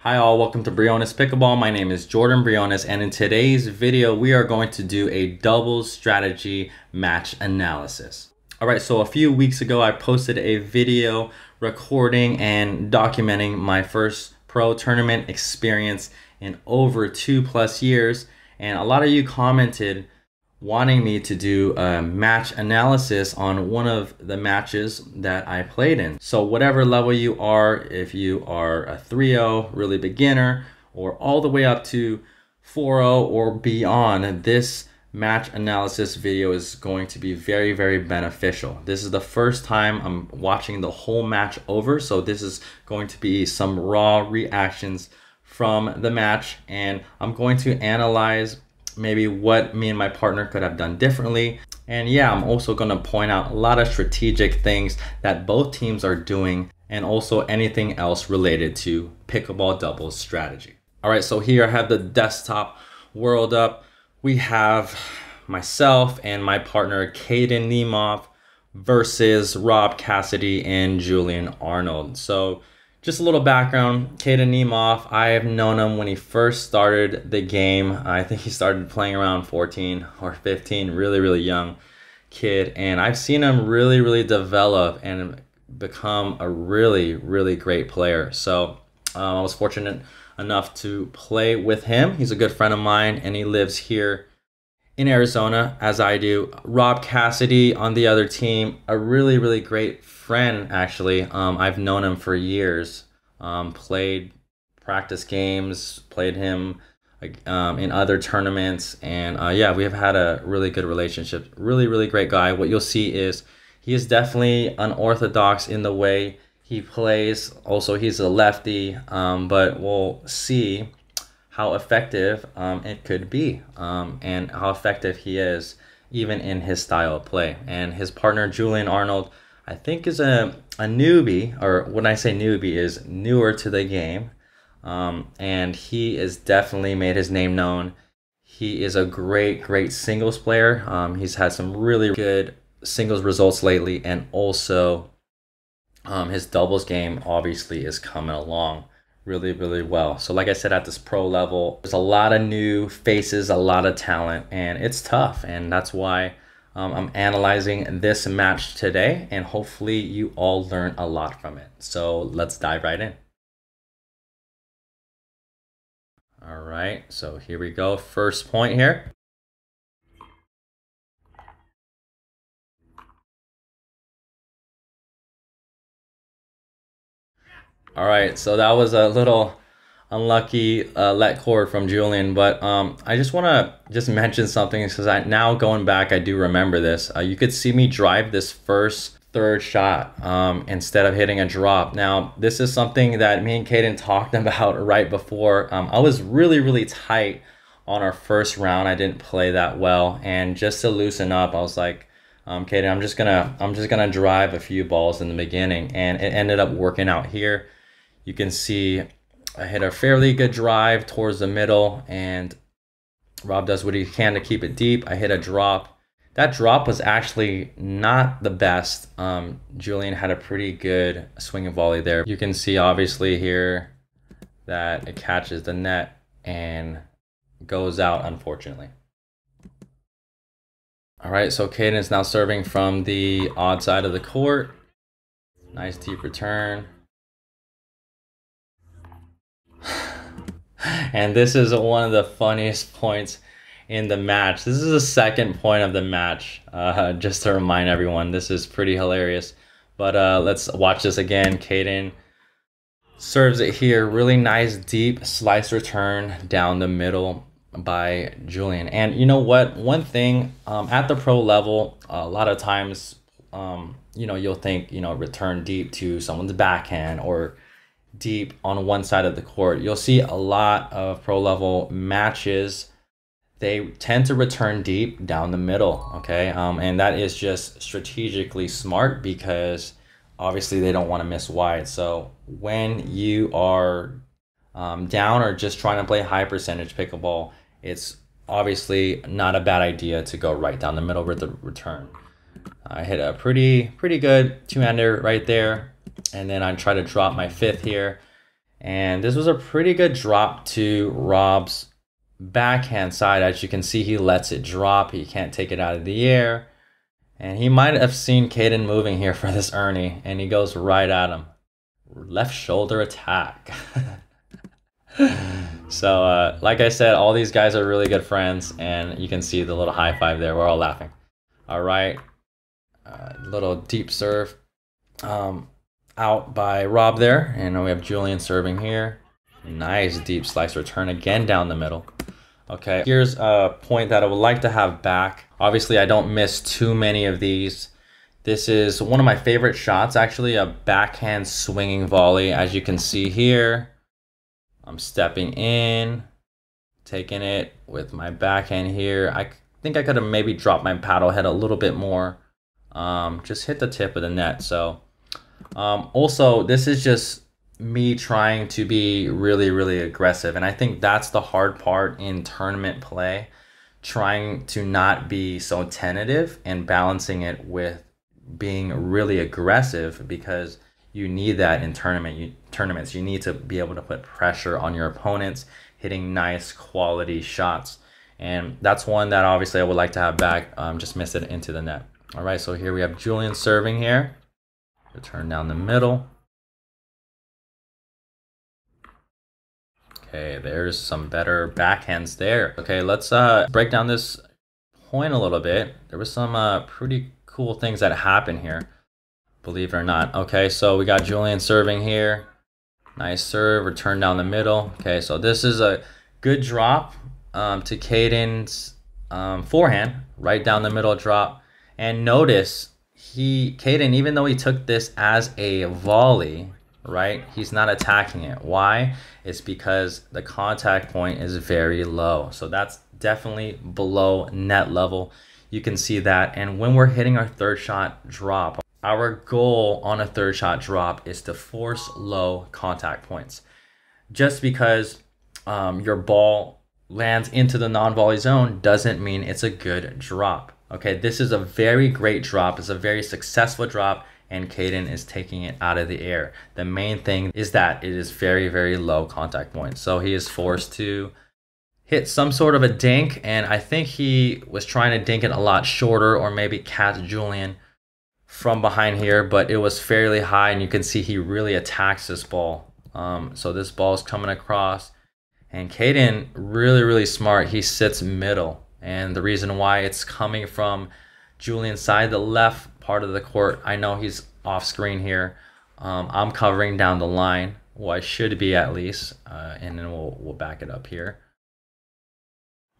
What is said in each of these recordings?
Hi all, welcome to Briones Pickleball. My name is Jordan Briones, and in today's video, we are going to do a doubles strategy match analysis. All right, so a few weeks ago, I posted a video recording and documenting my first pro tournament experience in over 2+ years. And a lot of you commented wanting me to do a match analysis on one of the matches that I played in. So whatever level you are, if you are a 3-0, really beginner, or all the way up to 4-0 or beyond, this match analysis video is going to be very, very beneficial. This is the first time I'm watching the whole match over, so this is going to be some raw reactions from the match, and I'm going to analyze maybe what me and my partner could have done differently. And yeah, I'm also going to point out a lot of strategic things that both teams are doing, and also anything else related to pickleball doubles strategy. All right, so here I have the desktop world up. We have myself and my partner Kaden Nemoff versus Rob Cassidy and Julian Arnold. So just a little background, Kaden Nemoff, I have known him when he first started the game. I think he started playing around 14 or 15, really young kid. And I've seen him really develop and become a really great player. So I was fortunate enough to play with him. He's a good friend of mine, and he lives here in Arizona, as I do. Rob Cassidy on the other team, a really great friend, actually. I've known him for years. Played practice games, played him in other tournaments, and yeah, we have had a really good relationship. Really great guy. What you'll see is he is definitely unorthodox in the way he plays. Also, he's a lefty, but we'll see how effective it could be, and how effective he is even in his style of play. And his partner Julian Arnold, I think, is a newbie, or when I say newbie, is newer to the game, and he is definitely made his name known. He is a great singles player. He's had some really good singles results lately, and also his doubles game obviously is coming along really well. So like I said, at this pro level, there's a lot of new faces, a lot of talent, and it's tough. And that's why I'm analyzing this match today, and hopefully you all learn a lot from it. So let's dive right in. All right, so here we go. First point here. All right, so that was a little unlucky let cord from Julian, but I just want to mention something, because now going back, I do remember this. You could see me drive this third shot instead of hitting a drop. Now, this is something that me and Kaden talked about right before. I was really tight on our first round. I didn't play that well, and just to loosen up, I was like, Kaden, I'm just gonna drive a few balls in the beginning, and it ended up working out here. You can see I hit a fairly good drive towards the middle, and Rob does what he can to keep it deep. I hit a drop. That drop was actually not the best. Julian had a pretty good swing and volley there. You can see obviously here that it catches the net and goes out, unfortunately. All right, so Kaden is now serving from the odd side of the court. Nice deep return. And this is one of the funniest points in the match. This is the second point of the match. Just to remind everyone, this is pretty hilarious. But let's watch this again. Kaden serves it here. Really nice deep slice return down the middle by Julian. And you know what? One thing at the pro level, a lot of times, you know, you'll think, you know, return deep to someone's backhand or deep on one side of the court. You'll see a lot of pro level matches, they tend to return deep down the middle, okay? And that is just strategically smart, because obviously they don't want to miss wide. So when you are down or just trying to play high percentage pickleball, it's obviously not a bad idea to go right down the middle with the return. I hit a pretty good two-hander right there, and then I try to drop my fifth here, And this was a pretty good drop to Rob's backhand side. As you can see, he lets it drop. He can't take it out of the air. And he might have seen Kaden moving here for this Ernie, and he goes right at him. Left shoulder attack. So, like I said, all these guys are really good friends, and you can see the little high five there. We're all laughing. All right. Little deep serve out by Rob there. And we have Julian serving here. Nice deep slice return again down the middle. Okay, here's a point that I would like to have back. Obviously, I don't miss too many of these. This is one of my favorite shots, actually, a backhand swinging volley. As you can see here, I'm stepping in, taking it with my backhand here. I think I could have maybe dropped my paddle head a little bit more. Just hit the tip of the net. So also, this is just me trying to be really, really aggressive. And I think that's the hard part in tournament play, trying to not be so tentative and balancing it with being really aggressive, because you need that in tournaments. You need to be able to put pressure on your opponents, hitting nice quality shots. And that's one that obviously I would like to have back. Just miss it into the net. All right, so here we have Julian serving here. Return down the middle. Okay, there's some better backhands there. Okay, let's break down this point a little bit. There was some pretty cool things that happened here, believe it or not. Okay, so we got Julian serving here. Nice serve, return down the middle. Okay, so this is a good drop to Caden's forehand, right down the middle drop. And notice Kaden, even though he took this as a volley, right, he's not attacking it. Why? It's because the contact point is very low. So that's definitely below net level. You can see that. And when we're hitting our third shot drop, our goal on a third shot drop is to force low contact points. Just because your ball lands into the non-volley zone doesn't mean it's a good drop. Okay, this is a very great drop. It's a very successful drop, and Kaden is taking it out of the air. The main thing is that it is very, very low contact point. So he is forced to hit some sort of a dink, and I think he was trying to dink it a lot shorter, or maybe catch Julian from behind here, but it was fairly high, and you can see he really attacks this ball. So this ball is coming across, and Kaden, really, really smart. He sits middle. And the reason why it's coming from Julian's side, the left part of the court, I know he's off screen here. I'm covering down the line. Well, I should be at least. And then we'll back it up here.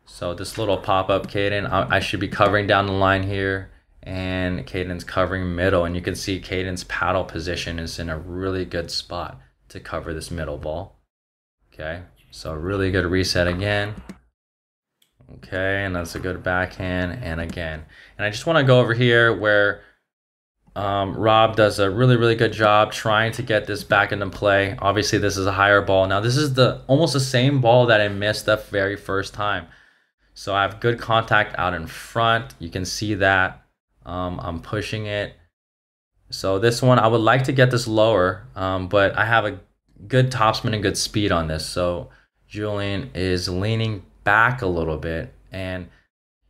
So this little pop-up, Kaden, I should be covering down the line here. And Caden's covering middle. And you can see Caden's paddle position is in a really good spot to cover this middle ball. Okay, so really good reset again. Okay, and that's a good backhand, and again. And I just want to go over here where Rob does a really, really good job trying to get this back into play. Obviously, this is a higher ball. Now, this is almost the same ball that I missed the very first time. So I have good contact out in front. You can see that. I'm pushing it. So this one, I would like to get this lower, but I have a good topspin and good speed on this. So Julian is leaning back a little bit, and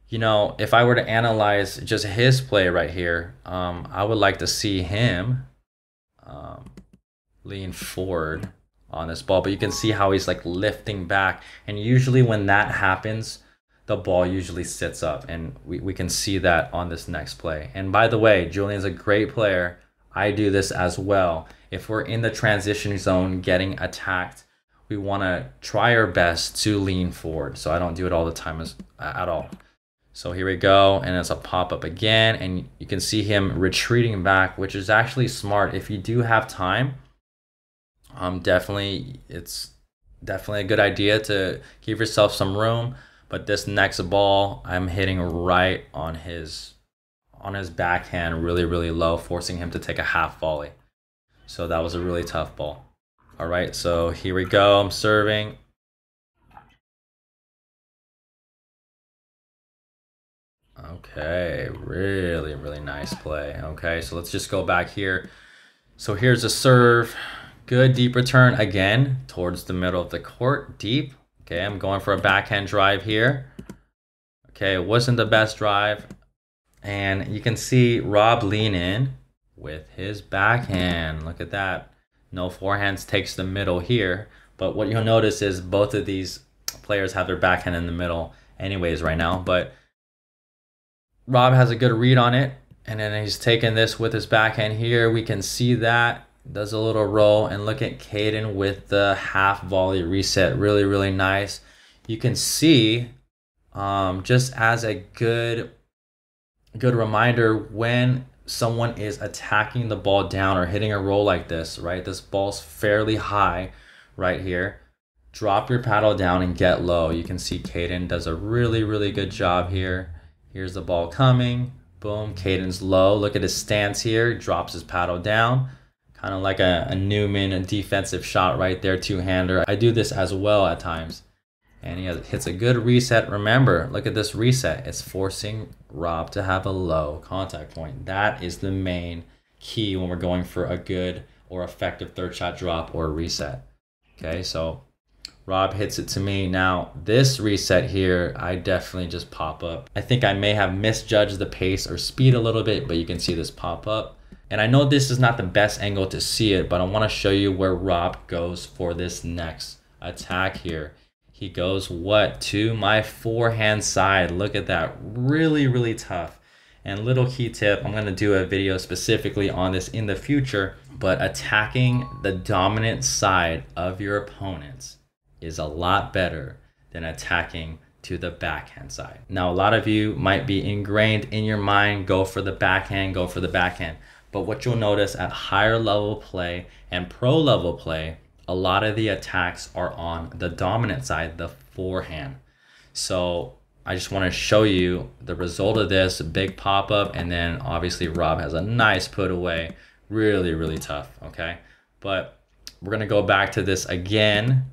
you know, if I were to analyze just his play right here, I would like to see him lean forward on this ball, but you can see how he's like lifting back, and usually when that happens, the ball usually sits up, and we can see that on this next play. And by the way, Julian's a great player. I do this as well. If we're in the transition zone getting attacked, we want to try our best to lean forward. So I don't do it all the time at all. So here we go, and it's a pop-up again, and you can see him retreating back, which is actually smart. If you do have time, it's definitely a good idea to give yourself some room. But this next ball, I'm hitting right on his backhand, really, really low, forcing him to take a half volley. So that was a really tough ball. All right, so here we go. I'm serving. Okay, really, really nice play. Okay, so let's just go back here. So here's a serve. Good deep return again towards the middle of the court, deep. Okay, I'm going for a backhand drive here. Okay, it wasn't the best drive. And you can see Rob lean in with his backhand. Look at that. No forehands, takes the middle here. But what you'll notice is both of these players have their backhand in the middle anyways right now. But Rob has a good read on it. And then he's taking this with his backhand here. We can see that. Does a little roll. And look at Kaden with the half volley reset. Really, really nice. You can see just as a good reminder when someone is attacking the ball down or hitting a roll like this, right? This ball's fairly high right here. Drop your paddle down and get low. You can see Kaden does a really, really good job here. Here's the ball coming. Boom, Caden's low. Look at his stance here. Drops his paddle down. Kind of like a Newman, a defensive shot right there, two-hander. I do this as well at times. And he hits a good reset. Remember, look at this reset. It's forcing Rob to have a low contact point. That is the main key when we're going for a good or effective third shot drop or reset. Okay, so Rob hits it to me. Now, this reset here, I definitely just pop up. I think I may have misjudged the pace or speed a little bit, but you can see this pop up. And I know this is not the best angle to see it, but I want to show you where Rob goes for this next attack here. He goes what? To my forehand side. Look at that. Really, really tough. And little key tip, I'm going to do a video specifically on this in the future, but attacking the dominant side of your opponents is a lot better than attacking to the backhand side. Now, a lot of you might be ingrained in your mind, go for the backhand, go for the backhand. But what you'll notice at higher level play and pro level play, a lot of the attacks are on the dominant side, the forehand. So I just want to show you the result of this, a big pop-up, and then obviously Rob has a nice put away. Really, really tough, okay? But we're going to go back to this again.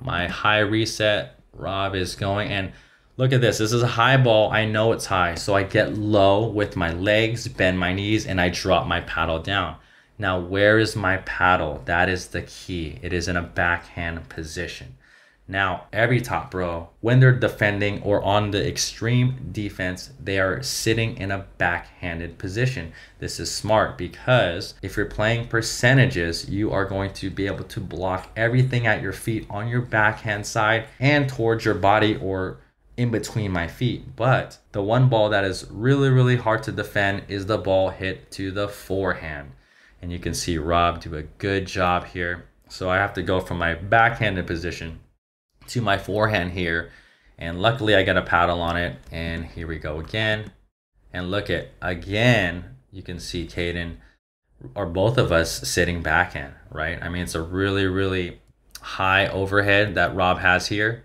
My high reset, Rob is going, and look at this. This is a high ball. I know it's high, so I get low with my legs, bend my knees, and I drop my paddle down. Now, where is my paddle? That is the key. It is in a backhand position. Now, every top row, when they're defending or on the extreme defense, they are sitting in a backhanded position. This is smart because if you're playing percentages, you are going to be able to block everything at your feet on your backhand side and towards your body or in between my feet. But the one ball that is really, really hard to defend is the ball hit to the forehand. And you can see Rob do a good job here. So I have to go from my backhanded position to my forehand here. And luckily I got a paddle on it. And here we go again. And look at, again, you can see Kaden, or both of us sitting backhand, right? I mean, it's a really, really high overhead that Rob has here.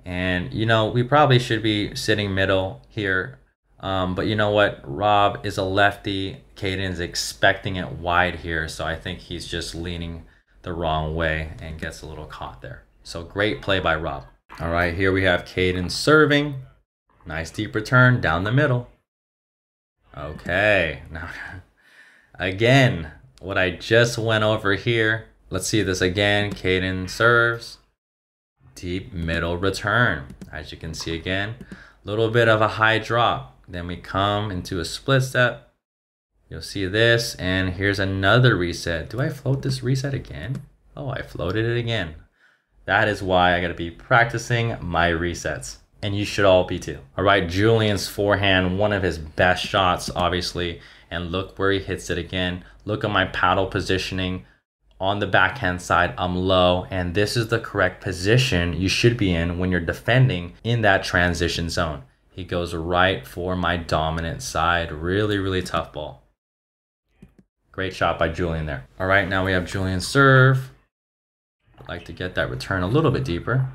And, you know, we probably should be sitting middle here. But you know what? Rob is a lefty. Kaden's expecting it wide here. So I think he's just leaning the wrong way and gets a little caught there. So great play by Rob. All right, here we have Kaden serving. Nice deep return down the middle. Okay, now again, what I just went over here. Let's see this again. Kaden serves. Deep middle return. As you can see again, a little bit of a high drop. Then we come into a split step. You'll see this, and here's another reset. Do I float this reset again? Oh, I floated it again. That is why I gotta be practicing my resets. And you should all be too. All right, Julian's forehand, one of his best shots, obviously. And look where he hits it again. Look at my paddle positioning. On the backhand side, I'm low, and this is the correct position you should be in when you're defending in that transition zone. He goes right for my dominant side. Really, really tough ball. Great shot by Julian there. All right, now we have Julian's serve. I'd like to get that return a little bit deeper.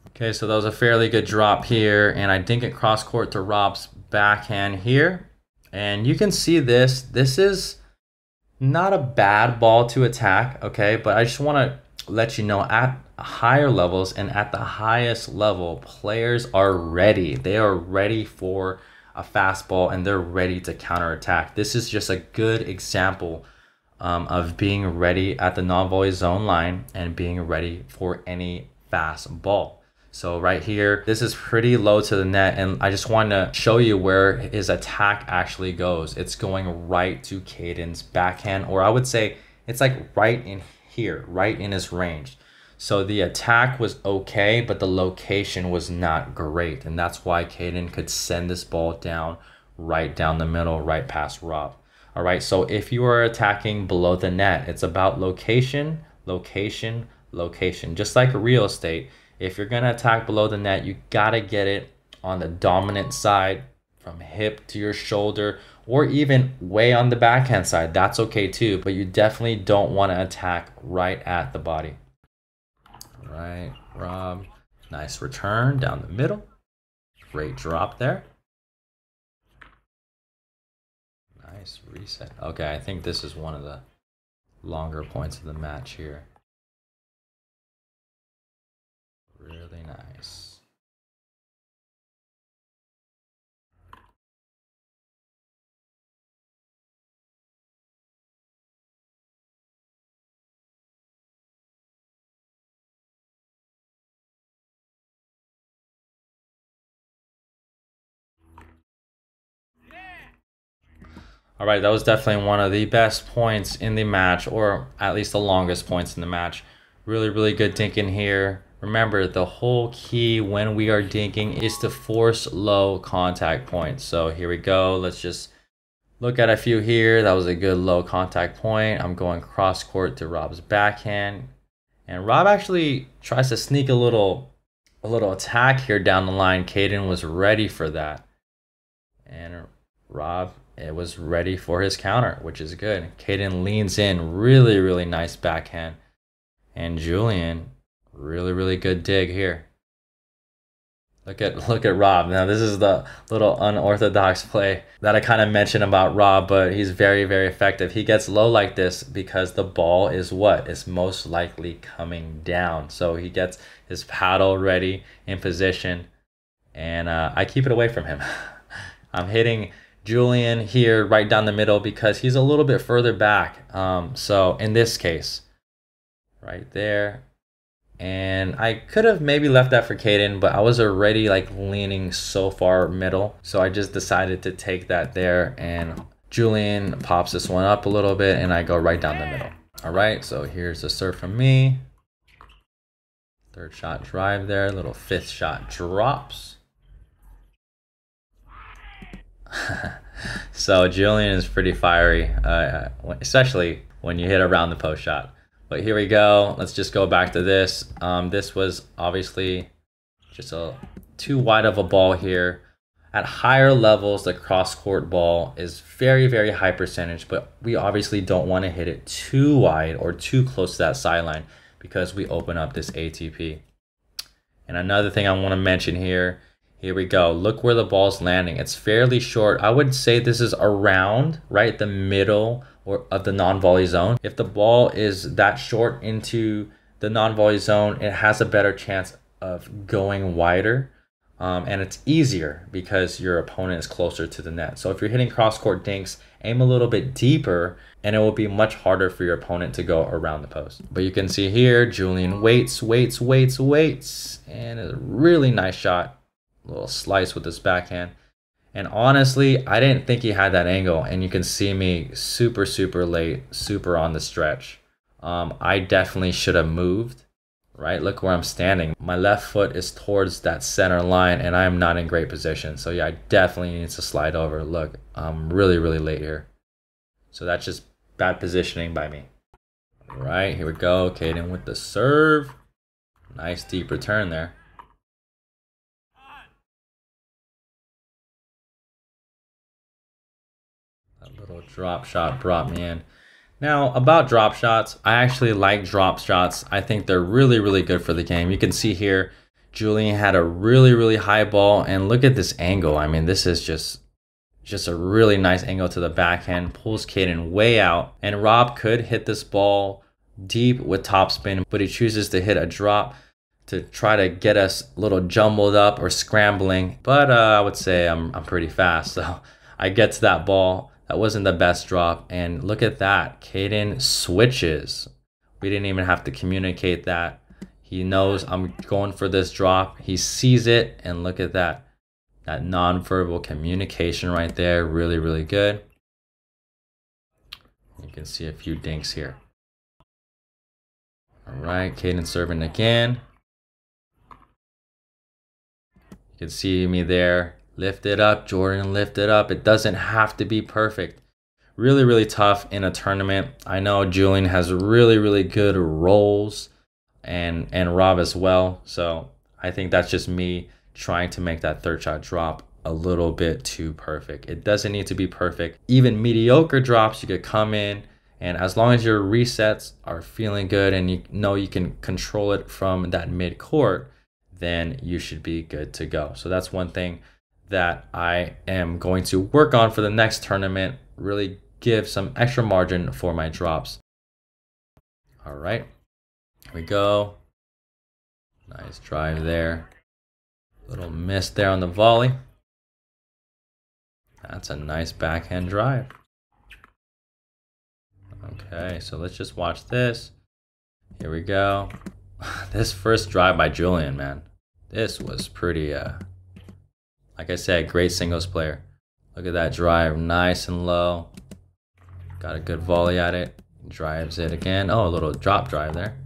Okay, so that was a fairly good drop here, and I didn't get cross court to Rob's backhand here. And you can see this. This is not a bad ball to attack, okay? But I just want to let you know at higher levels and at the highest level, players are ready. They are ready for a fastball and they're ready to counterattack. This is just a good example of being ready at the non-volley zone line and being ready for any fast ball. So right here, this is pretty low to the net, and I just want to show you where his attack actually goes. It's going right to Kaden's backhand, or I would say it's like right in here, right in his range. So the attack was okay, but the location was not great, and that's why Kaden could send this ball down, right down the middle, right past Rob. All right, so if you are attacking below the net, it's about location, location, location. Just like real estate, if you're gonna attack below the net, you gotta get it on the dominant side, from hip to your shoulder, or even way on the backhand side. That's okay too, but you definitely don't wanna attack right at the body. All right, Rob, nice return down the middle. Great drop there. Nice reset. Okay, I think this is one of the longer points of the match here. Really nice. All right, that was definitely one of the best points in the match, or at least the longest points in the match. Really, really good dinking here. Remember, the whole key when we are dinking is to force low contact points. So here we go. Let's just look at a few here. That was a good low contact point. I'm going cross court to Rob's backhand. And Rob actually tries to sneak a little attack here down the line. Kaden was ready for that. And Rob, it was ready for his counter, which is good. Kaden leans in, really, really nice backhand. And Julian, really, really good dig here. Look at Rob. Now this is the little unorthodox play that I kind of mentioned about Rob, but he's very, very effective. He gets low like this because the ball is what? It's most likely coming down. So he gets his paddle ready in position, and I keep it away from him. I'm hitting Julian here right down the middle because he's a little bit further back. So in this case, right there. And I could have maybe left that for Kaden, but I was already like leaning so far middle. So I just decided to take that there, and Julian pops this one up a little bit and I go right down the middle. All right, so here's the serve from me. Third shot drive there, little fifth shot drops. So Julian is pretty fiery, especially when you hit around the post shot. But here we go. Let's just go back to this. This was obviously just too wide of a ball here. At higher levels, the cross-court ball is very, very high percentage, but we obviously don't want to hit it too wide or too close to that sideline because we open up this ATP. And another thing I want to mention here we go. Look where the ball's landing. It's fairly short. I would say this is around, right, the middle of the non-volley zone. If the ball is that short into the non-volley zone, it has a better chance of going wider, and it's easier because your opponent is closer to the net. So if you're hitting cross-court dinks, aim a little bit deeper and it will be much harder for your opponent to go around the post. But you can see here, Julian waits, and a really nice shot. A little slice with his backhand. And honestly, I didn't think he had that angle. And you can see me super, super late, super on the stretch. I definitely should have moved, right? Look where I'm standing. My left foot is towards that center line and I am not in great position. So yeah, I definitely need to slide over. Look, I'm really, really late here. So that's just bad positioning by me. All right, here we go. Kaden with the serve. Nice deep return there. That little drop shot brought me in. Now, about drop shots, I actually like drop shots. I think they're really, really good for the game. You can see here, Julian had a really, really high ball, and look at this angle. I mean, this is just a really nice angle to the backhand, pulls Kaden way out, and Rob could hit this ball deep with topspin, but he chooses to hit a drop to try to get us a little jumbled up or scrambling. But I would say I'm pretty fast, so I get to that ball. That wasn't the best drop. And look at that. Kaden switches. We didn't even have to communicate that. He knows I'm going for this drop. He sees it. And look at that. That nonverbal communication right there. Really, really good. You can see a few dinks here. All right. Kaden serving again. You can see me there. Lift it up, Jordan, lift it up. It doesn't have to be perfect. Really, really tough in a tournament. I know Julian has really, really good rolls and Rob as well. So I think that's just me trying to make that third shot drop a little bit too perfect. It doesn't need to be perfect. Even mediocre drops, you could come in, and as long as your resets are feeling good and you know you can control it from that mid-court, then you should be good to go. So that's one thing that I am going to work on for the next tournament. Really give some extra margin for my drops. All right, here we go. Nice drive there. Little miss there on the volley. That's a nice backhand drive. Okay, so let's just watch this. Here we go. This first drive by Julian, man. This was pretty, like I said, great singles player. Look at that drive, nice and low. Got a good volley at it. Drives it again. Oh, a little drop drive there.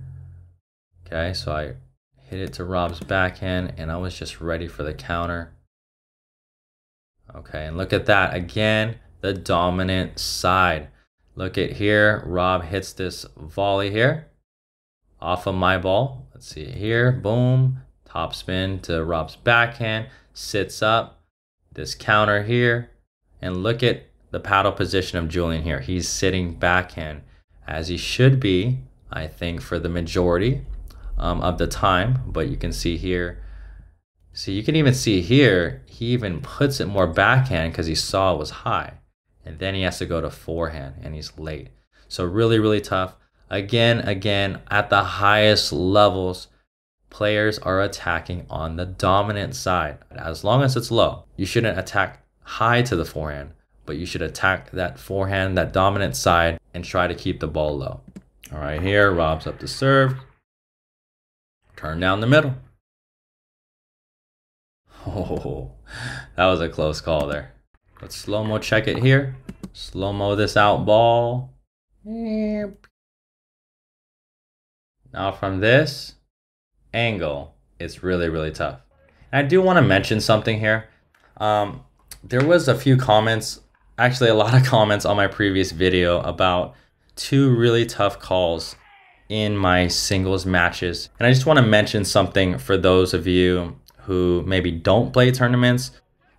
Okay, so I hit it to Rob's backhand, and I was just ready for the counter. Okay, and look at that. Again, the dominant side. Look at here. Rob hits this volley here off of my ball. Let's see it here. Boom. Top spin to Rob's backhand. Sits up. This counter here. And look at the paddle position of Julian here. He's sitting backhand as he should be, I think, for the majority of the time. But you can see here. See, you can even see here, he even puts it more backhand because he saw it was high. And then he has to go to forehand and he's late. So really, really tough. Again, at the highest levels, players are attacking on the dominant side. As long as it's low, you shouldn't attack high to the forehand, but you should attack that forehand, that dominant side, and try to keep the ball low. All right, here, Rob's up to serve. Turn down the middle. Oh, that was a close call there. Let's slow-mo check it here. Slow-mo this out ball. Now from this angle, it's really, really tough. And I do want to mention something here. There was a few comments, actually a lot of comments on my previous video about two really tough calls in my singles matches. And I just want to mention something for those of you who maybe don't play tournaments,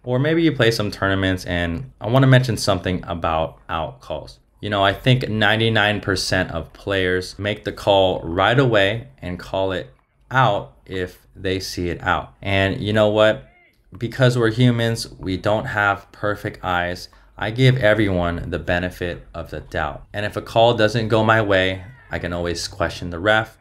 or maybe you play some tournaments, and I want to mention something about out calls. You know, I think 99% of players make the call right away and call it out if they see it out. And you know what? Because we're humans, we don't have perfect eyes. I give everyone the benefit of the doubt. And if a call doesn't go my way, I can always question the ref.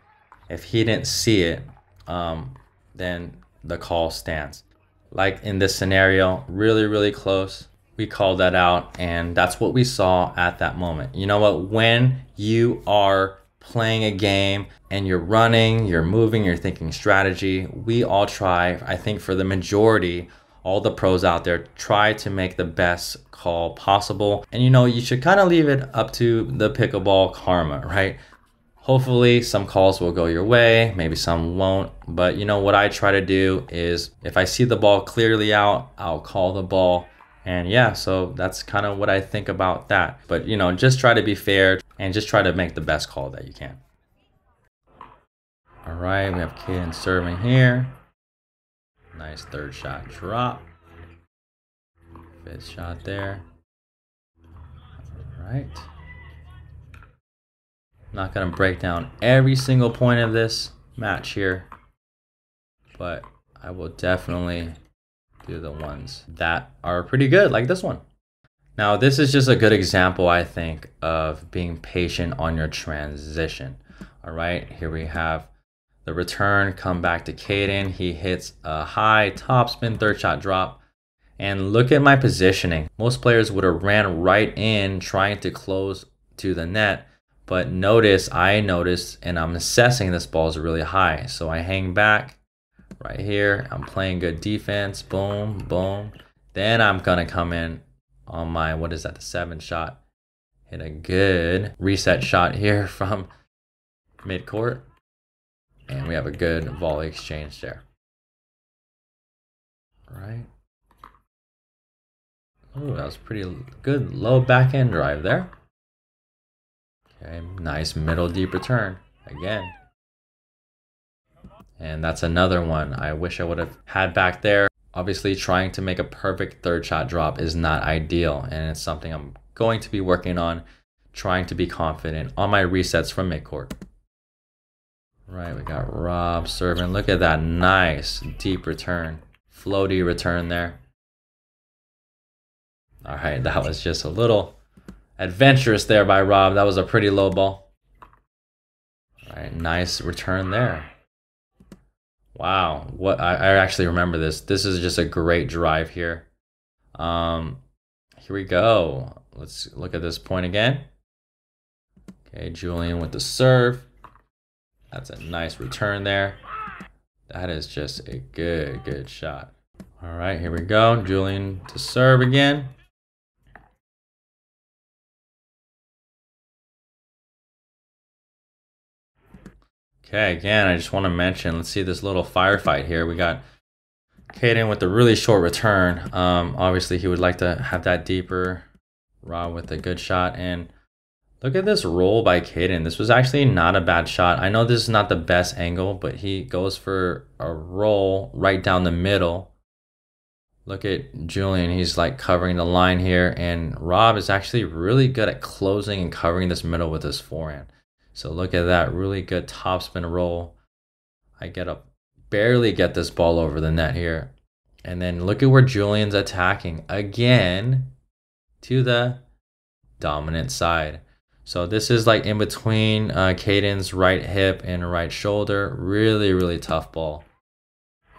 If he didn't see it, then the call stands. Like in this scenario, really, really close. We called that out, and that's what we saw at that moment. You know what? When you are playing a game and you're running, you're moving, you're thinking strategy, we all try, I think for the majority, all the pros out there, try to make the best call possible. And you know, you should kind of leave it up to the pickleball karma, right? Hopefully some calls will go your way, maybe some won't. But you know what I try to do is if I see the ball clearly out, I'll call the ball. And yeah, so that's kind of what I think about that. But you know, just try to be fair and just try to make the best call that you can. All right, we have Kaden serving here. Nice third shot drop. Fifth shot there. All right. Not going to break down every single point of this match here, but I will definitely do the ones that are pretty good, like this one. Now, this is just a good example, I think, of being patient on your transition. All right, here we have the return, come back to Kaden. He hits a high top spin third shot drop, And look at my positioning. Most players would have ran right in trying to close to the net. But I noticed, and I'm assessing this ball is really high. So I hang back right here. I'm playing good defense. Boom, boom. Then I'm going to come in on my, what is that, the 7 shot. Hit a good reset shot here from midcourt. And we have a good volley exchange there. All right. Oh, that was pretty good low backhand drive there. Okay, nice middle deep return again. And that's another one I wish I would have had back there. Obviously, trying to make a perfect third shot drop is not ideal, and it's something I'm going to be working on, trying to be confident on my resets from midcourt. Right, we got Rob serving. Look at that nice deep return, floaty return there. All right, that was just a little adventurous there by Rob. That was a pretty low ball. All right, nice return there. Wow, what I actually remember this. This is just a great drive here. Here we go. Let's look at this point again. Okay, Julian with the serve. That's a nice return there. That is just a good shot. All right, here we go. Julian to serve again. Okay, again, I just want to mention, let's see this little firefight here. We got Kaden with the really short return. Obviously, he would like to have that deeper. Rob with a good shot. And look at this roll by Kaden. This was actually not a bad shot. I know this is not the best angle, but he goes for a roll right down the middle. Look at Julian. He's like covering the line here. And Rob is actually really good at closing and covering this middle with his forehand. So look at that really good topspin roll. I barely get this ball over the net here. And then look at where Julian's attacking again to the dominant side. So this is like in between Kaden's right hip and right shoulder. Really tough ball.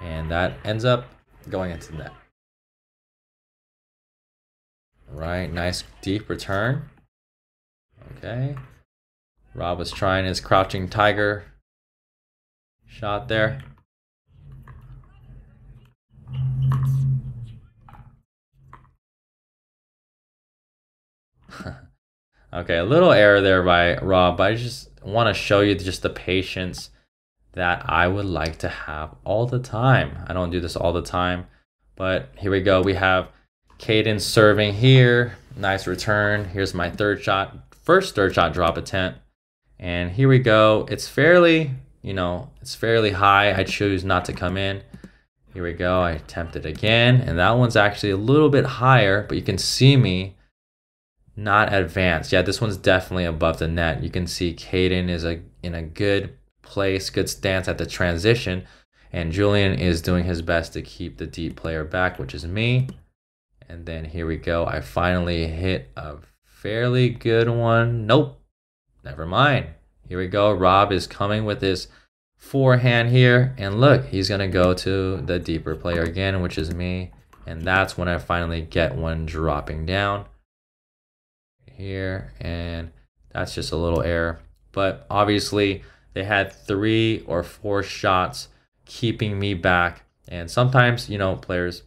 And that ends up going into the net. Right, nice deep return. Okay. Rob was trying his crouching tiger shot there. Okay, a little error there by Rob, but I just want to show you just the patience that I would like to have all the time. I don't do this all the time, but here we go. We have Kaden serving here. Nice return. Here's my first third shot drop attempt. And here we go. It's fairly, it's fairly high. I choose not to come in. Here we go. I attempt it again. And that one's actually a little bit higher, but you can see me not advanced. Yeah, this one's definitely above the net. You can see Kaden is in a good place, good stance at the transition. And Julian is doing his best to keep the deep player back, which is me. And then here we go. I finally hit a fairly good one. Nope. Never mind. Here we go. Rob is coming with his forehand here. And look, he's going to go to the deeper player again, which is me. And that's when I finally get one dropping down here. And that's just a little error. But obviously, they had 3 or 4 shots keeping me back. And sometimes, players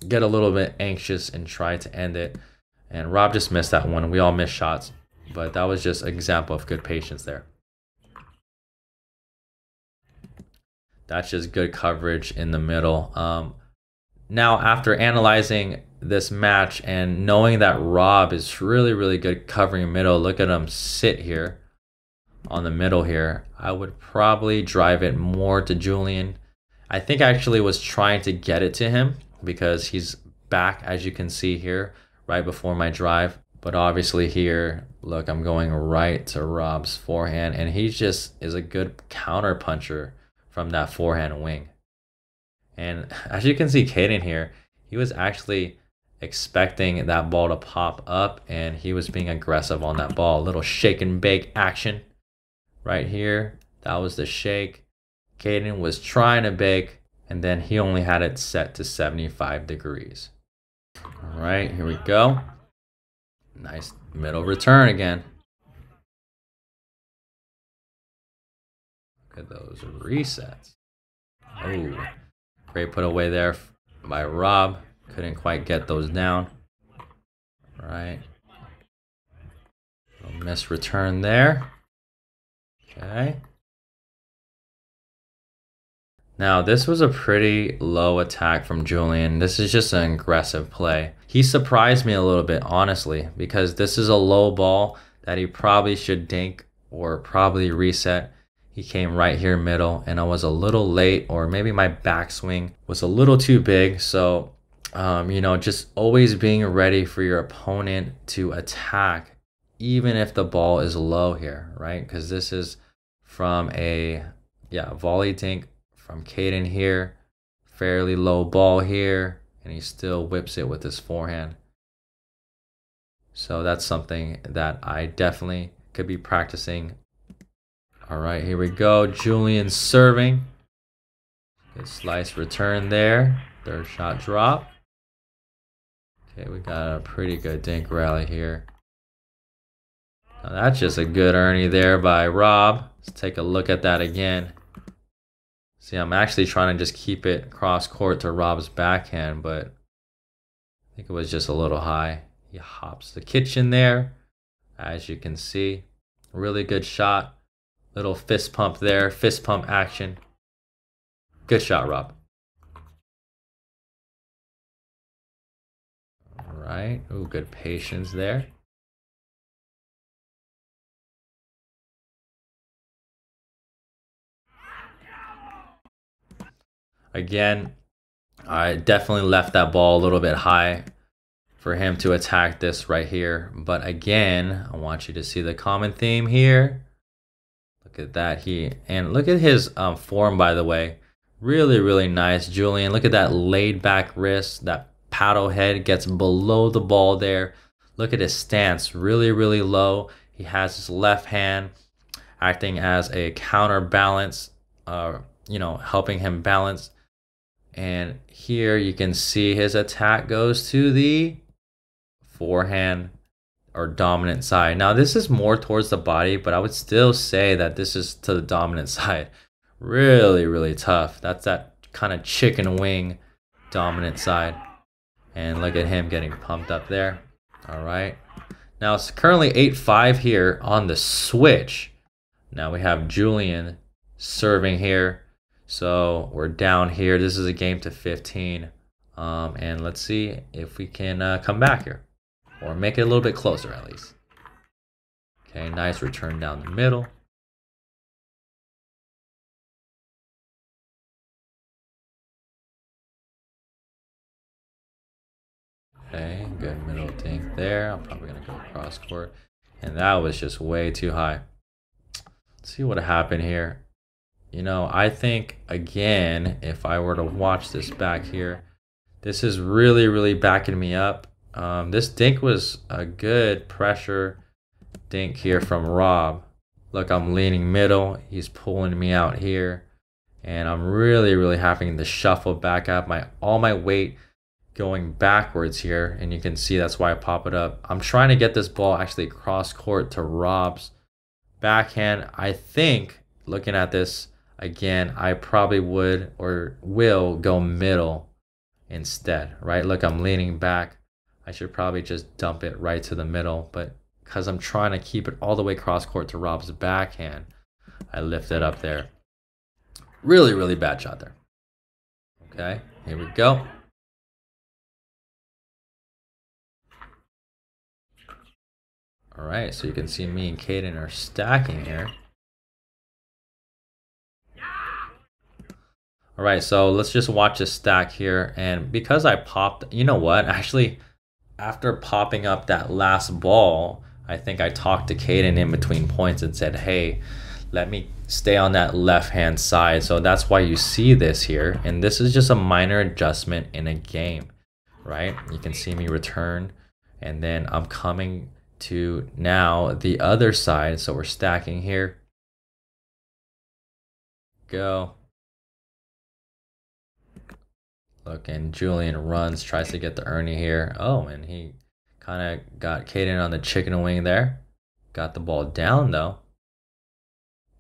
get a little bit anxious and try to end it. And Rob just missed that one. We all miss shots. But that was just an example of good patience there. That's just good coverage in the middle. Now, after analyzing this match and knowing that Rob is really good covering middle, look at him sit here on the middle here. I would probably drive it more to Julian. I think I actually was trying to get it to him because he's back, as you can see here, right before my drive. But obviously here, look, I'm going right to Rob's forehand, and he just is a good counter puncher from that forehand wing. And as you can see, Kaden here, he was actually expecting that ball to pop up, and he was being aggressive on that ball. A little shake and bake action right here. That was the shake. Kaden was trying to bake, and then he only had it set to 75 degrees. All right, here we go. Nice middle return again. Look at those resets. Oh, great put away there by Rob. Couldn't quite get those down. All right. Missed return there. Okay. Now, this was a pretty low attack from Julian. This is just an aggressive play. He surprised me a little bit, honestly, because this is a low ball that he probably should dink or probably reset. He came right here middle, and I was a little late, or maybe my backswing was a little too big. So, you know, just always being ready for your opponent to attack, even if the ball is low here, right? Because this is from a, volley dink from Kaden here, fairly low ball here, and he still whips it with his forehand. So that's something that I definitely could be practicing. All right, here we go. Julian serving. Good slice return there. Third shot drop. Okay, we got a pretty good dink rally here. Now that's just a good Ernie there by Rob. Let's take a look at that again. See, I'm actually trying to just keep it cross court to Rob's backhand, but I think it was just a little high. He hops the kitchen there, as you can see. Really good shot. Little fist pump there, fist pump action. Good shot, Rob. All right. Ooh, good patience there. Again, I definitely left that ball a little bit high for him to attack this right here. But again, I want you to see the common theme here. Look at that. And look at his form, by the way. Really, really nice. Julian, look at that laid back wrist. That paddle head gets below the ball there. Look at his stance. Really, really low. He has his left hand acting as a counterbalance, you know, helping him balance. And here you can see his attack goes to the forehand or dominant side. Now this is more towards the body, but I would still say that this is to the dominant side. Really, really tough. That's that kind of chicken wing dominant side. And look at him getting pumped up there. All right. Now it's currently 8-5 here on the switch. Now we have Julian serving here. So we're down here. This is a game to 15. And let's see if we can come back here. Or make it a little bit closer at least. Okay, nice return down the middle. Okay, good middle dink there. I'm probably going to go cross court. And that was just way too high. Let's see what happened here. You know, I think, again, if I were to watch this back here, this is really, really backing me up. This dink was a good pressure dink here from Rob. Look, I'm leaning middle. He's pulling me out here. And I'm really, really having to shuffle back up all my weight going backwards here. And you can see that's why I pop it up. I'm trying to get this ball actually cross court to Rob's backhand. I think, looking at this again, I probably would or will go middle instead, right? Look, I'm leaning back. I should probably just dump it right to the middle, but because I'm trying to keep it all the way cross court to Rob's backhand, I lift it up there. Really, really bad shot there. Okay, here we go. All right, so you can see me and Kaden are stacking here. All right, so let's just watch this stack here. And because I popped, you know what? Actually, after popping up that last ball, I think I talked to Kaden in between points and said, hey, let me stay on that left-hand side. So that's why you see this here. And this is just a minor adjustment in a game, right? You can see me return. And then I'm coming to now the other side. So we're stacking here. Go. Look, and Julian runs, tries to get the Ernie here. Oh, and he kind of got Kaden on the chicken wing there. Got the ball down though.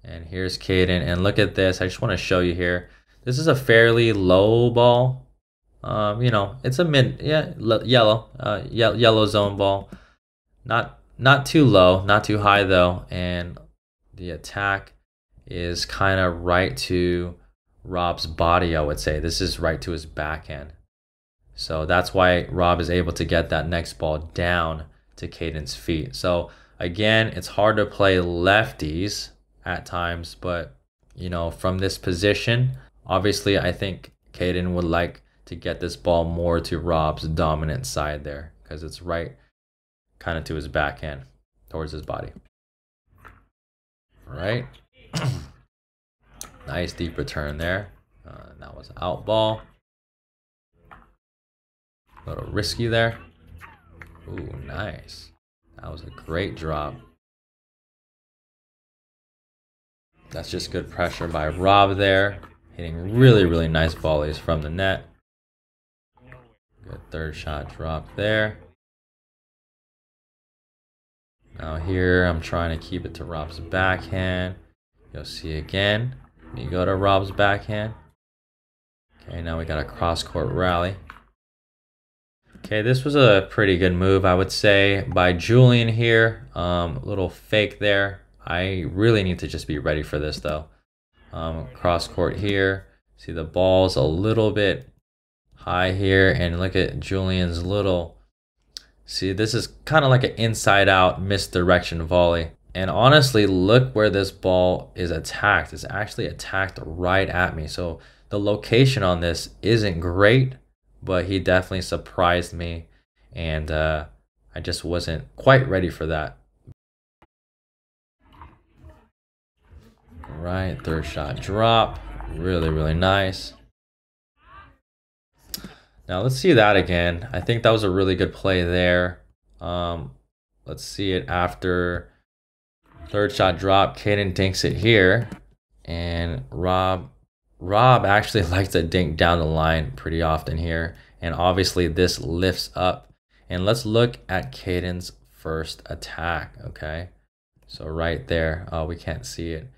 And here's Kaden, and look at this. I just want to show you here. This is a fairly low ball. You know, it's a mid, yellow zone ball. Not too low, not too high though. And the attack is kind of right to Rob's body, I would say. This is right to his backhand. So that's why Rob is able to get that next ball down to Kaden's feet. So again, it's hard to play lefties at times, but you know, from this position, obviously I think Kaden would like to get this ball more to Rob's dominant side there, because it's right kind of to his backhand, towards his body. All right. Nice deep return there. That was out ball. A little risky there. Ooh, nice. That was a great drop. That's just good pressure by Rob there. Hitting really, really nice volleys from the net. Good third shot drop there. Now here, I'm trying to keep it to Rob's backhand. You'll see again. You go to Rob's backhand. Okay, now we got a cross-court rally. Okay, this was a pretty good move, I would say, by Julian here. A little fake there. I really need to just be ready for this, though. Cross-court here. See, the ball's a little bit high here, and look at Julian's little... See, this is kind of like an inside-out misdirection volley. And honestly, look where this ball is attacked. It's actually attacked right at me. So the location on this isn't great, but he definitely surprised me. And I just wasn't quite ready for that. All right, third shot drop. Really, really nice. Now let's see that again. I think that was a really good play there. Let's see it after... Third shot drop, Kaden dinks it here, and Rob actually likes to dink down the line pretty often here, and obviously this lifts up. And let's look at Kaden's first attack, okay? So right there, we can't see it,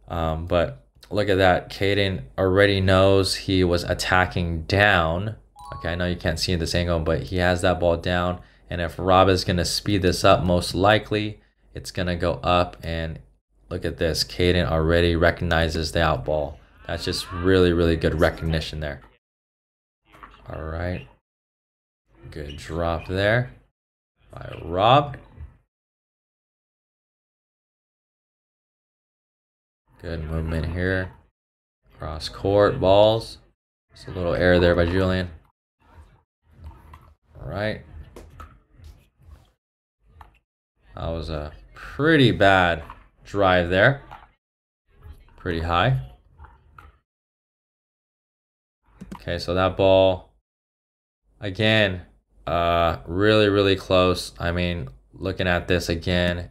but look at that. Kaden already knows he was attacking down. Okay, I know you can't see in this angle, but he has that ball down, and if Rob is gonna speed this up, most likely it's gonna go up. And look at this, Kaden already recognizes the out ball. That's just really, really good recognition there. All right, good drop there by Rob. Good movement here. Cross court balls. Just a little error there by Julian. All right. That was a pretty bad drive there. Pretty high. Okay, so that ball, again, really, really close. I mean, looking at this again,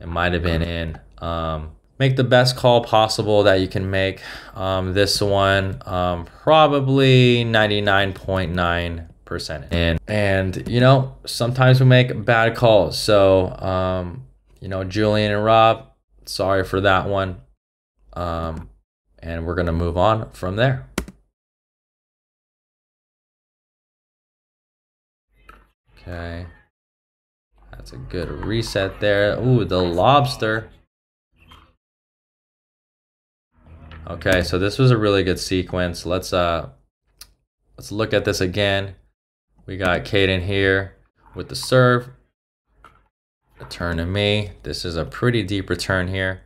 it might have been in. Make the best call possible that you can make. This one, probably 99.9%. And you know, sometimes we make bad calls. So you know, Julian and Rob, sorry for that one. And we're gonna move on from there. Okay, that's a good reset there. Ooh, the lobster. Okay, so this was a really good sequence. Let's look at this again. We got Kaden here with the serve. Return to me. This is a pretty deep return here.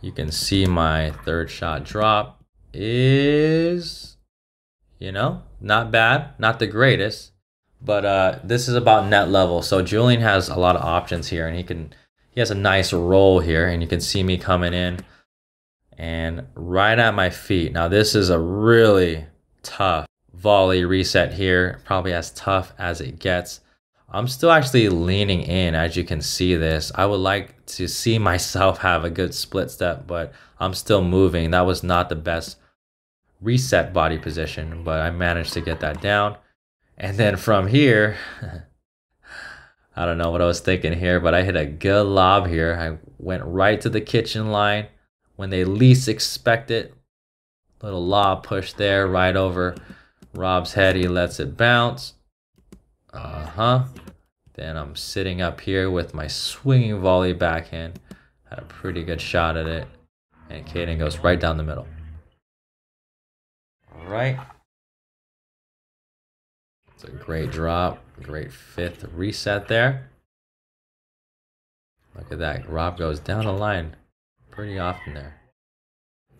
You can see my third shot drop is, you know, not bad, not the greatest, but this is about net level. So Julian has a lot of options here, and he has a nice roll here, and you can see me coming in and right at my feet. Now this is a really tough volley reset here, probably as tough as it gets. I'm still actually leaning in, as you can see this. I would like to see myself have a good split step, but I'm still moving. That was not the best reset body position, but I managed to get that down. And then from here, I don't know what I was thinking here, but I hit a good lob here. I went right to the kitchen line when they least expect it. Little lob push there, right over Rob's head. He lets it bounce. Then I'm sitting up here with my swinging volley backhand. Had a pretty good shot at it. And Kaden goes right down the middle. All right. It's a great drop. Great fifth reset there. Look at that. Rob goes down the line pretty often there.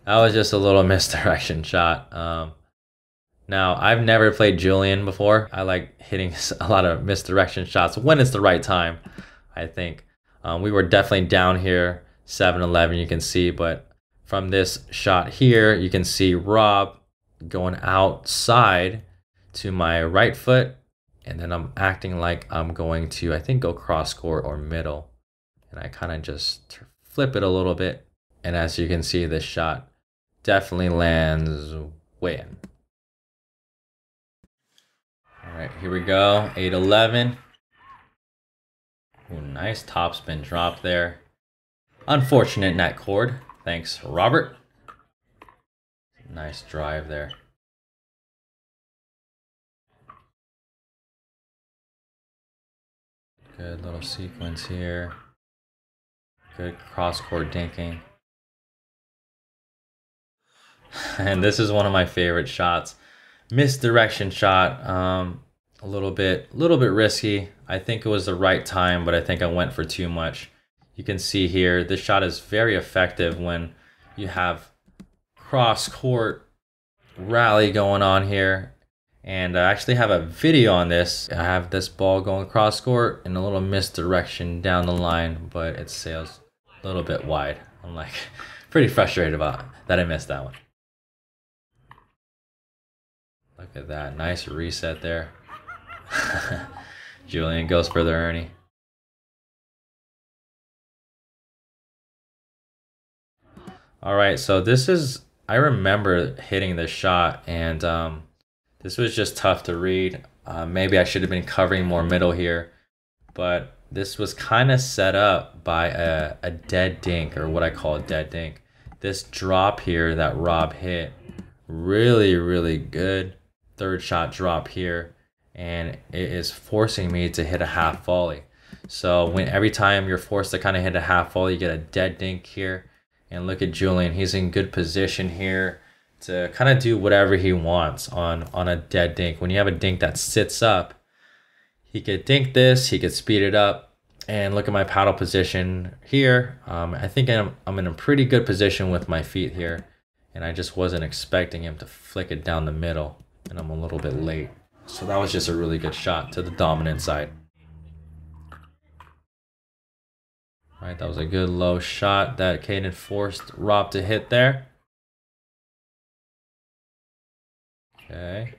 That was just a little misdirection shot. Now, I've never played Julian before. I like hitting a lot of misdirection shots when it's the right time, I think. We were definitely down here, 7-11, you can see. But from this shot here, you can see Rob going outside to my right foot. And then I'm acting like I'm going to, I think, go cross court or middle. And I kind of just flip it a little bit. And as you can see, this shot definitely lands way in. All right, here we go, 8-11. Ooh, nice topspin drop there. Unfortunate net cord. Thanks, Robert. Nice drive there. Good little sequence here. Good cross-court dinking. And this is one of my favorite shots. Misdirection shot. A little bit risky. I think it was the right time, but I think I went for too much. You can see here, this shot is very effective when you have cross-court rally going on here. And I actually have a video on this. I have this ball going cross-court and a little misdirection down the line, but it sails a little bit wide. I'm like pretty frustrated about that I missed that one. Look at that, nice reset there. Julian goes for the Ernie. All right, so this is, I remember hitting this shot, and this was just tough to read. Maybe I should have been covering more middle here, but this was kind of set up by a dead dink, or what I call a dead dink. This drop here that Rob hit, really good. Third shot drop here, and it is forcing me to hit a half volley. So when every time you're forced to kind of hit a half volley, you get a dead dink here. And look at Julian, he's in good position here to kind of do whatever he wants on a dead dink. When you have a dink that sits up, he could dink this, he could speed it up. And look at my paddle position here. I think I'm in a pretty good position with my feet here, and I just wasn't expecting him to flick it down the middle, and I'm a little bit late. So that was just a really good shot to the dominant side. All right, that was a good low shot that Kaden forced Rob to hit there. Okay.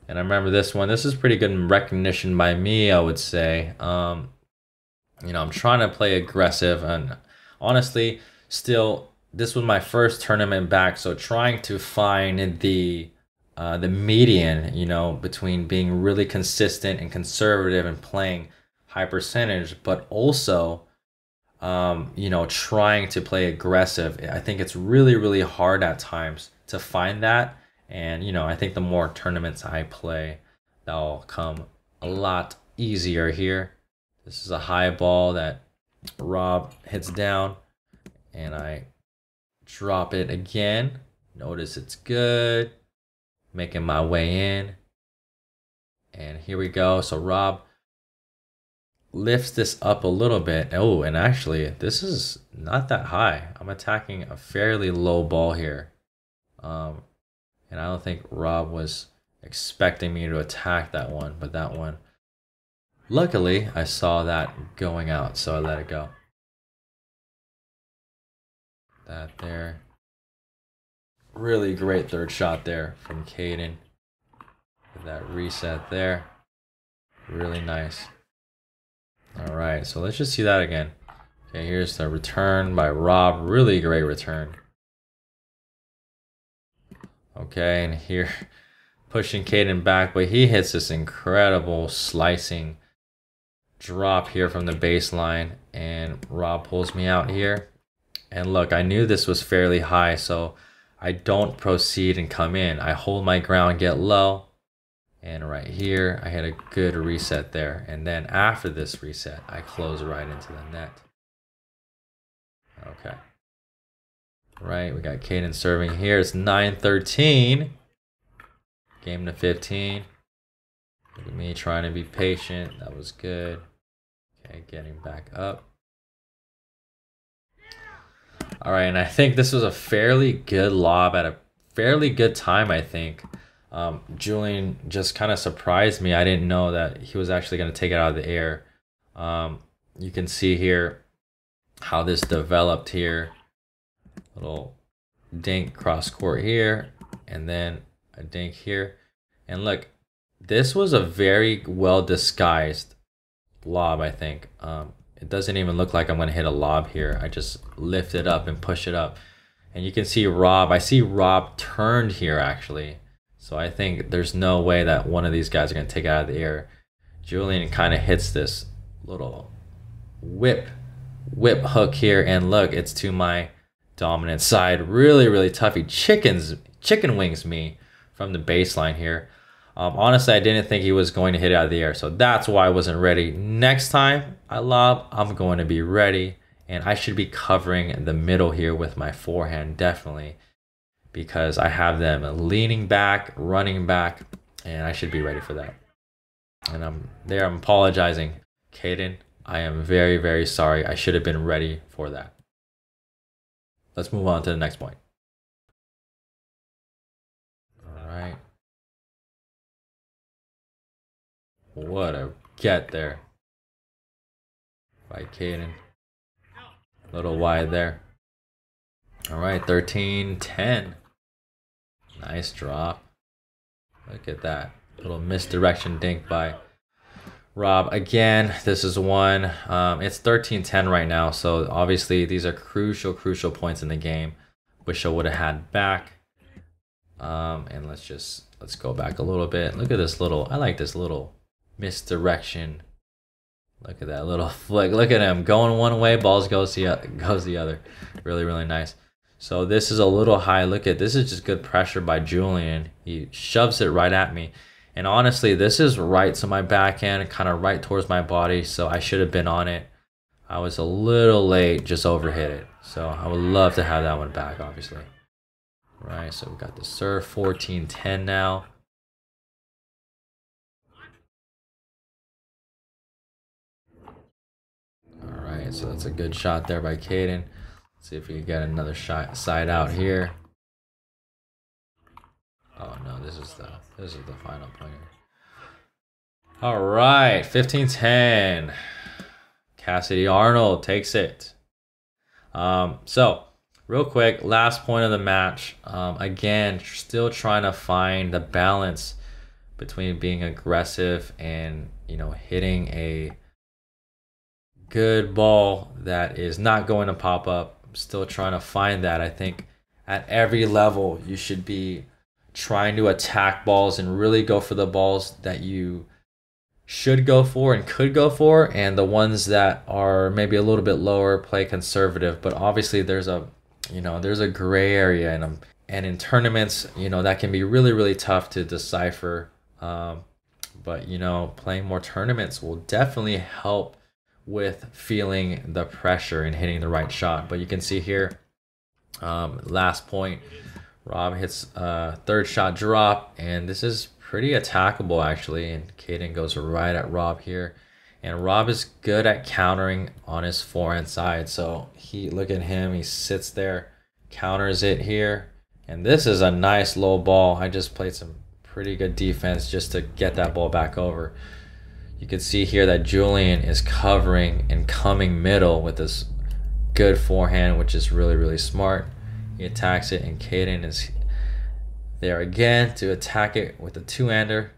And I remember this one. This is pretty good recognition by me, I would say. You know, I'm trying to play aggressive, and honestly, still, this was my first tournament back, so trying to find the median, you know, between being really consistent and conservative and playing high percentage, but also, you know, trying to play aggressive. I think it's really hard at times to find that. And, you know, I think the more tournaments I play, that'll come a lot easier here. This is a high ball that Rob hits down, and I drop it again. Notice it's good. Making my way in. And here we go. So Rob lifts this up a little bit. Oh, and actually, this is not that high. I'm attacking a fairly low ball here. And I don't think Rob was expecting me to attack that one, but that one, luckily, I saw that going out, so I let it go. That there. Really great third shot there from Kaden. That reset there. Really nice. All right, so let's just see that again. Okay, here's the return by Rob. Really great return. Okay, and here pushing Kaden back, but he hits this incredible slicing drop here from the baseline, and Rob pulls me out here. And look, I knew this was fairly high, so I don't proceed and come in. I hold my ground, get low, and right here, I hit a good reset there. And then after this reset, I close right into the net. Okay. Right, we got Kaden serving here. It's 9-13. Game to 15. Look at me trying to be patient. That was good. Okay, getting back up. All right, and I think this was a fairly good lob at a fairly good time, I think. Julian just kind of surprised me. I didn't know that he was actually going to take it out of the air. You can see here how this developed here. Little dink cross court here, and then a dink here. And look, this was a very well disguised lob, I think. It doesn't even look like I'm going to hit a lob here. I just lift it up and push it up. And you can see Rob, I see Rob turned here actually. So I think there's no way that one of these guys are going to take it out of the air. Julian kind of hits this little whip hook here, and look, it's to my dominant side. Really tough. He chicken wings me from the baseline here. Honestly, I didn't think he was going to hit it out of the air, so that's why I wasn't ready. Next time I lob, I'm going to be ready, and I should be covering the middle here with my forehand, definitely, because I have them leaning back, running back, and I should be ready for that. And I'm apologizing. Kaden, I am very sorry. I should have been ready for that. Let's move on to the next point. All right. What a get there by Kaden. A little wide there. All right, 13-10. Nice drop. Look at that. Little misdirection dink by Rob. Again, this is one. It's 13-10 right now, so obviously these are crucial points in the game. Wish I would have had back. And let's go back a little bit. Look at this little, I like this little misdirection. Look at that little flick. Look at him going one way, balls goes the other. Really nice. So this is a little high. Look at this, is just good pressure by Julian. He shoves it right at me. And honestly, this is right to my backhand, kind of right towards my body, so I should have been on it. I was a little late, just overhit it. So I would love to have that one back, obviously. Right, so we got the serve, 14-10 now. All right, so that's a good shot there by Kaden. Let's see if we can get another shot side out here. Oh no, this is the final pointer. All right, 15-10. Cassidy Arnold takes it. So real quick, last point of the match. Again, still trying to find the balance between being aggressive and, you know, hitting a good ball that is not going to pop up. I'm still trying to find that. I think at every level you should be trying to attack balls and really go for the balls that you should go for and could go for, and the ones that are maybe a little bit lower, play conservative. But obviously there's a gray area in them, and in tournaments, you know, that can be really tough to decipher. But you know, playing more tournaments will definitely help with feeling the pressure and hitting the right shot. But you can see here, last point, Rob hits third shot drop, and this is pretty attackable actually, and Kaden goes right at Rob here, and Rob is good at countering on his forehand side. So look at him, he sits there, counters it here, and this is a nice low ball. I just played some pretty good defense just to get that ball back over. You can see here that Julian is covering and coming middle with this good forehand, which is really smart. He attacks it, and Kaden is there again to attack it with a two-hander.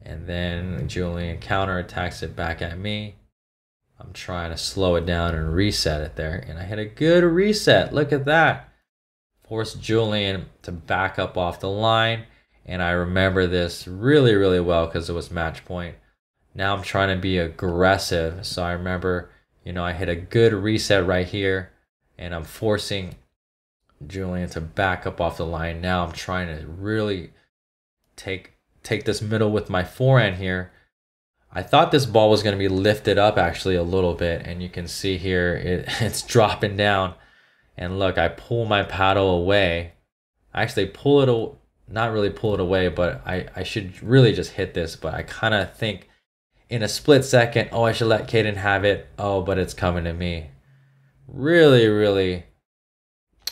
And then Julian counter attacks it back at me. I'm trying to slow it down and reset it there, and I hit a good reset. Look at that. forced Julian to back up off the line. And I remember this really, really well because it was match point. Now I'm trying to be aggressive. So I remember, I hit a good reset right here, and I'm forcing Julian to back up off the line. Now I'm trying to really take this middle with my forehand here. I thought this ball was going to be lifted up actually a little bit, and you can see here it's dropping down. And look, I pull my paddle away. I actually not really pull it away, but I should really just hit this, but I kind of think in a split second, oh, I should let Kaden have it. Oh, but it's coming to me. Really, really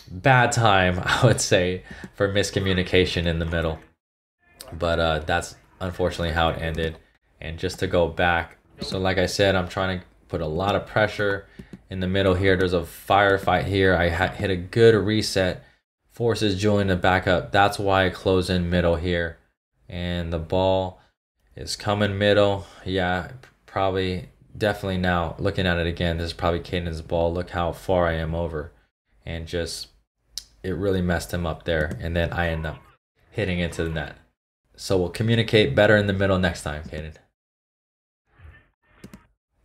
bad time, I would say, for miscommunication in the middle. But that's unfortunately how it ended. And just to go back, so like I said, I'm trying to put a lot of pressure in the middle here. There's a firefight here. I hit a good reset, forces Julian to back up. That's why I close in middle here. And the ball is coming middle. Yeah, probably, definitely now, looking at it again, this is probably Caden's ball. Look how far I am over. And just, it really messed him up there. And then I end up hitting into the net. So we'll communicate better in the middle next time, Kaden.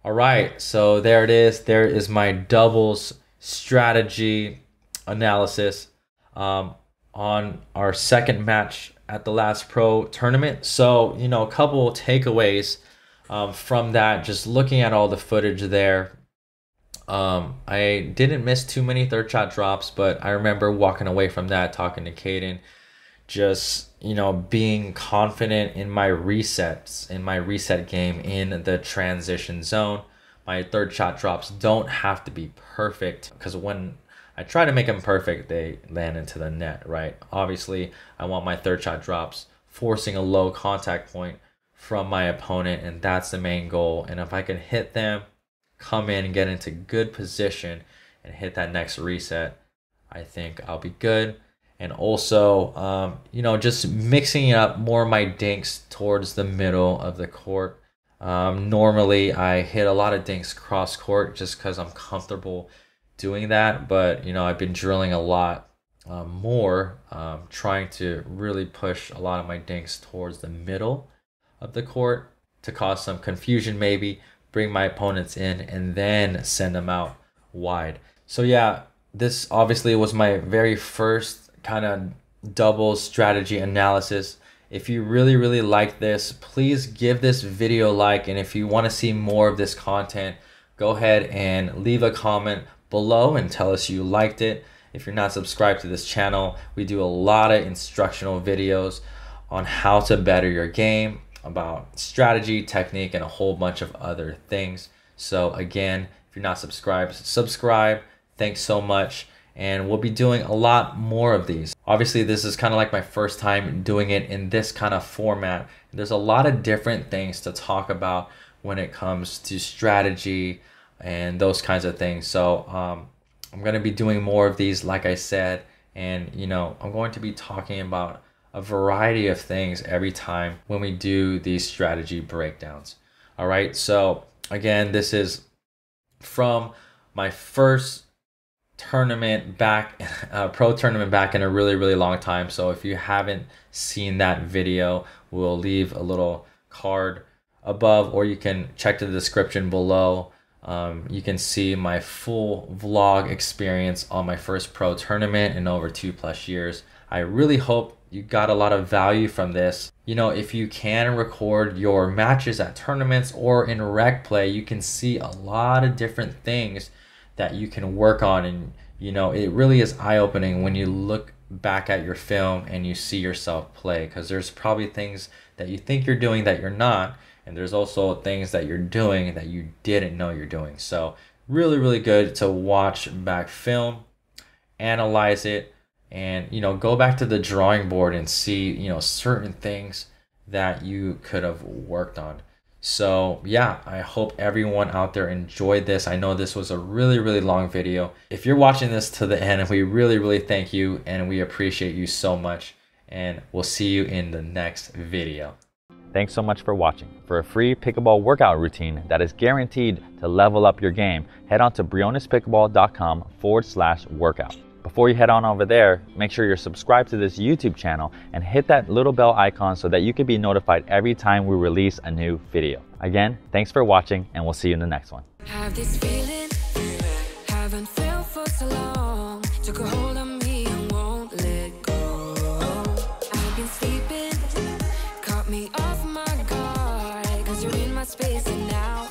All right, so there it is. There is my doubles strategy analysis on our second match at the last pro tournament. So, a couple takeaways from that, just looking at all the footage there. I didn't miss too many third shot drops, but I remember walking away from that, talking to Kaden, just, being confident in my resets, in my reset game in the transition zone. My third shot drops don't have to be perfect, because when I try to make them perfect, they land into the net, right? Obviously, I want my third shot drops forcing a low contact point from my opponent, and that's the main goal. And if I can hit them, come in and get into good position and hit that next reset, I think I'll be good. And also, just mixing up more of my dinks towards the middle of the court. Normally, I hit a lot of dinks cross court just because I'm comfortable doing that. But, I've been drilling a lot more, trying to really push a lot of my dinks towards the middle of the court to cause some confusion maybe, bring my opponents in, and then send them out wide. So yeah, this obviously was my very first kind of double strategy analysis. If you really like this, please give this video a like, and if you want to see more of this content, go ahead and leave a comment below and tell us you liked it. If you're not subscribed to this channel, we do a lot of instructional videos on how to better your game, about strategy, technique, and a whole bunch of other things. So again, if you're not subscribed, subscribe. Thanks so much. And we'll be doing a lot more of these. Obviously, this is kind of like my first time doing it in this kind of format. There's a lot of different things to talk about when it comes to strategy and those kinds of things. So I'm going to be doing more of these, like I said, and I'm going to be talking about a variety of things every time when we do these strategy breakdowns. All right, so again, this is from my first tournament back, pro tournament back in a really long time. So if you haven't seen that video, we'll leave a little card above, or you can check the description below. You can see my full vlog experience on my first pro tournament in over 2+ years. I really hope you got a lot of value from this. If you can record your matches at tournaments or in rec play, you can see a lot of different things that you can work on. And it really is eye-opening when you look back at your film and you see yourself play, because there's probably things that you think you're doing that you're not, and there's also things that you're doing that you didn't know you're doing. So really good to watch back film, analyze it, and go back to the drawing board and see certain things that you could have worked on. So yeah, I hope everyone out there enjoyed this. I know this was a really long video. If you're watching this to the end, we really thank you, and we appreciate you so much, and we'll see you in the next video. Thanks so much for watching. For a free pickleball workout routine that is guaranteed to level up your game, head on to brionespickleball.com/workout. Before you head on over there, make sure you're subscribed to this YouTube channel and hit that little bell icon so that you can be notified every time we release a new video. Again, thanks for watching, and we'll see you in the next one. Have this feeling, haven't felt for so long. Took a hold on me and won't let go. I've been sleeping, caught me off my guard, 'cause you're in my space and now